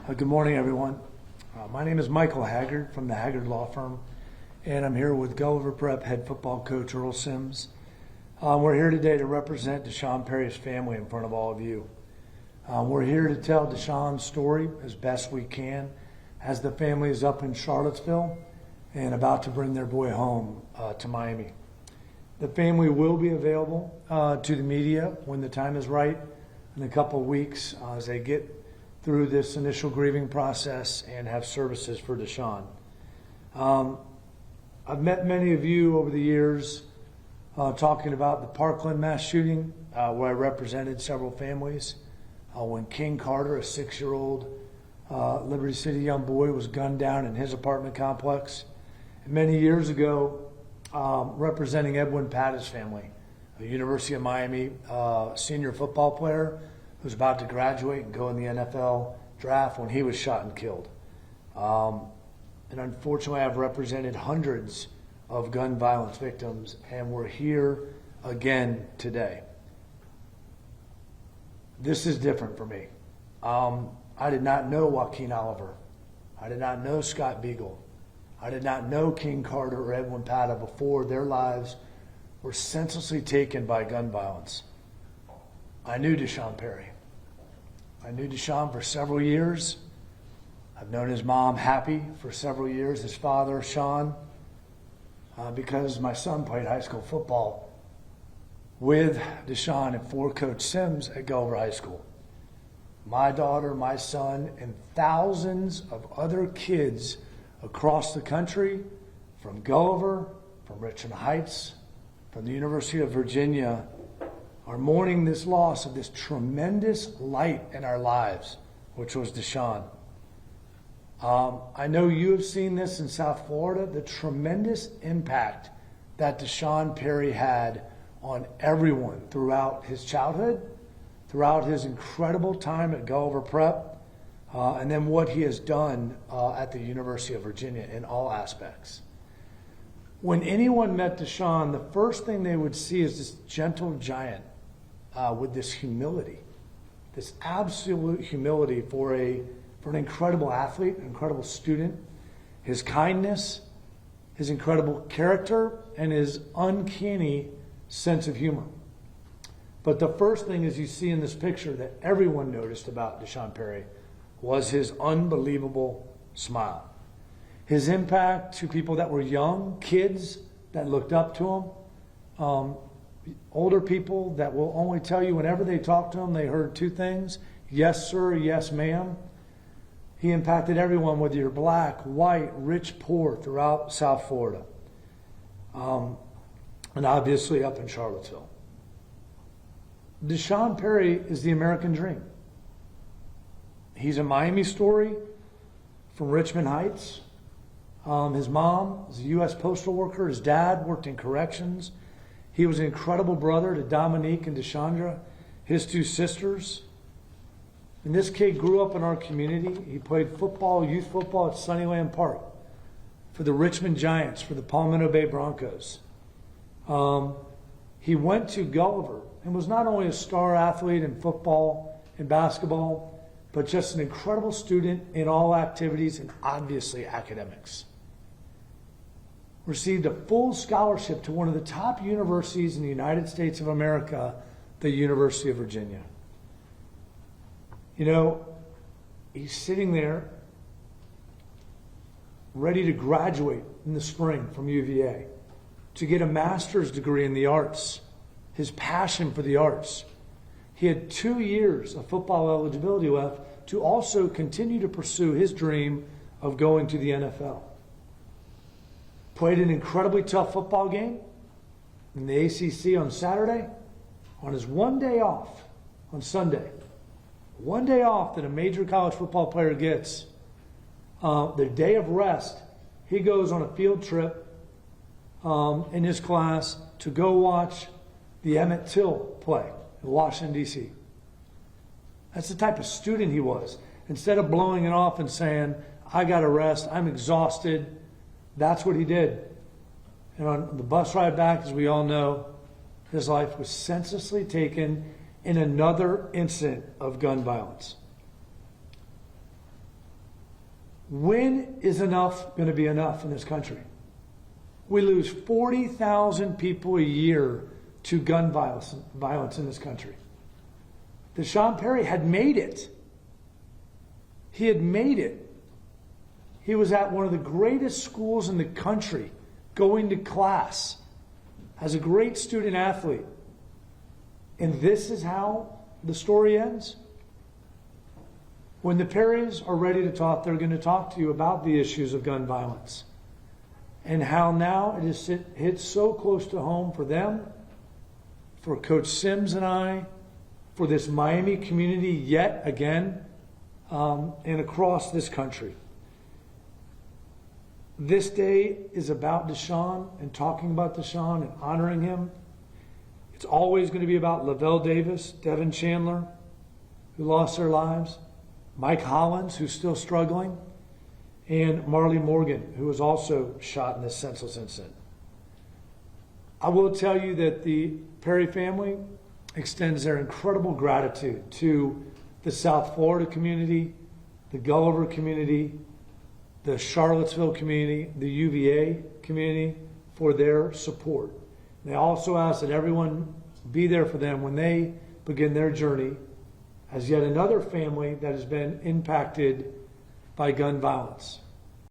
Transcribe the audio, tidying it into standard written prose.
Good morning, everyone. My name is Michael Haggard from the Haggard Law Firm, and I'm here with Gulliver Prep head football coach Earl Sims. We're here today to represent Deshaun Perry's family in front of all of you. We're here to tell Deshaun's story as best we can as the family is up in Charlottesville and about to bring their boy home to Miami. The family will be available to the media when the time is right in a couple of weeks as they get through this initial grieving process and have services for Deshaun. I've met many of you over the years talking about the Parkland mass shooting where I represented several families. When King Carter, a 6-year-old Liberty City young boy, was gunned down in his apartment complex. And many years ago, representing Edwin Patta's family, a University of Miami senior football player who was about to graduate and go in the NFL draft when he was shot and killed. And unfortunately, I've represented hundreds of gun violence victims, and we're here again today. This is different for me. I did not know Joaquin Oliver. I did not know Scott Beagle. I did not know King Carter or Edwin Patta before their lives were senselessly taken by gun violence. I knew Deshaun Perry. I knew Deshaun for several years. I've known his mom, Happy, for several years, his father, Sean, because my son played high school football with Deshaun and for Coach Sims at Gulliver High School. My daughter, my son, and thousands of other kids across the country, from Gulliver, from Richmond Heights, from the University of Virginia, are mourning this loss of this tremendous light in our lives, which was Deshaun. I know you have seen this in South Florida, the tremendous impact that Deshaun Perry had on everyone throughout his childhood, throughout his incredible time at Gulliver Prep, and then what he has done at the University of Virginia in all aspects. When anyone met Deshaun, the first thing they would see is this gentle giant with this humility, this absolute humility for an incredible athlete, an incredible student, his kindness, his incredible character, and his uncanny sense of humor. But the first thing, as you see in this picture, that everyone noticed about Deshaun Perry was his unbelievable smile. His impact to people that were young, kids that looked up to him, older people that will only tell you whenever they talked to him, they heard two things: yes, sir, yes, ma'am. He impacted everyone, whether you're black, white, rich, poor, throughout South Florida. And obviously up in Charlottesville. Deshaun Perry is the American dream. He's a Miami story from Richmond Heights. His mom was a U.S. postal worker. His dad worked in corrections. He was an incredible brother to Dominique and Deshandra, his two sisters. And this kid grew up in our community. He played football, youth football at Sunnyland Park for the Richmond Giants, for the Palmetto Bay Broncos. He went to Gulliver and was not only a star athlete in football and basketball, but just an incredible student in all activities and obviously academics. Received a full scholarship to one of the top universities in the United States of America, the University of Virginia. You know, he's sitting there ready to graduate in the spring from UVA to get a master's degree in the arts, his passion for the arts. He had 2 years of football eligibility left to also continue to pursue his dream of going to the NFL. Played an incredibly tough football game in the ACC on Saturday. On his one day off, on Sunday, one day off that a major college football player gets, the day of rest, he goes on a field trip in his class to go watch the Emmett Till play in Washington, D.C. That's the type of student he was. Instead of blowing it off and saying, I got to rest, I'm exhausted, that's what he did. And on the bus ride back, as we all know, his life was senselessly taken in another incident of gun violence. When is enough going to be enough in this country? We lose 40,000 people a year to gun violence in this country. Deshaun Perry had made it. He had made it. He was at one of the greatest schools in the country, going to class as a great student athlete. And this is how the story ends. When the Perrys are ready to talk, they're going to talk to you about the issues of gun violence and how now it has hit so close to home for them, for Coach Sims and I, for this Miami community yet again, and across this country. This day is about Deshaun and talking about Deshaun and honoring him. It's always going to be about Lavelle Davis, Devin Chandler, who lost their lives, Mike Hollins, who's still struggling, and Marley Morgan, who was also shot in this senseless incident. I will tell you that the Perry family extends their incredible gratitude to the South Florida community, the Gulliver community, the Charlottesville community, the UVA community for their support. They also ask that everyone be there for them when they begin their journey as yet another family that has been impacted by gun violence.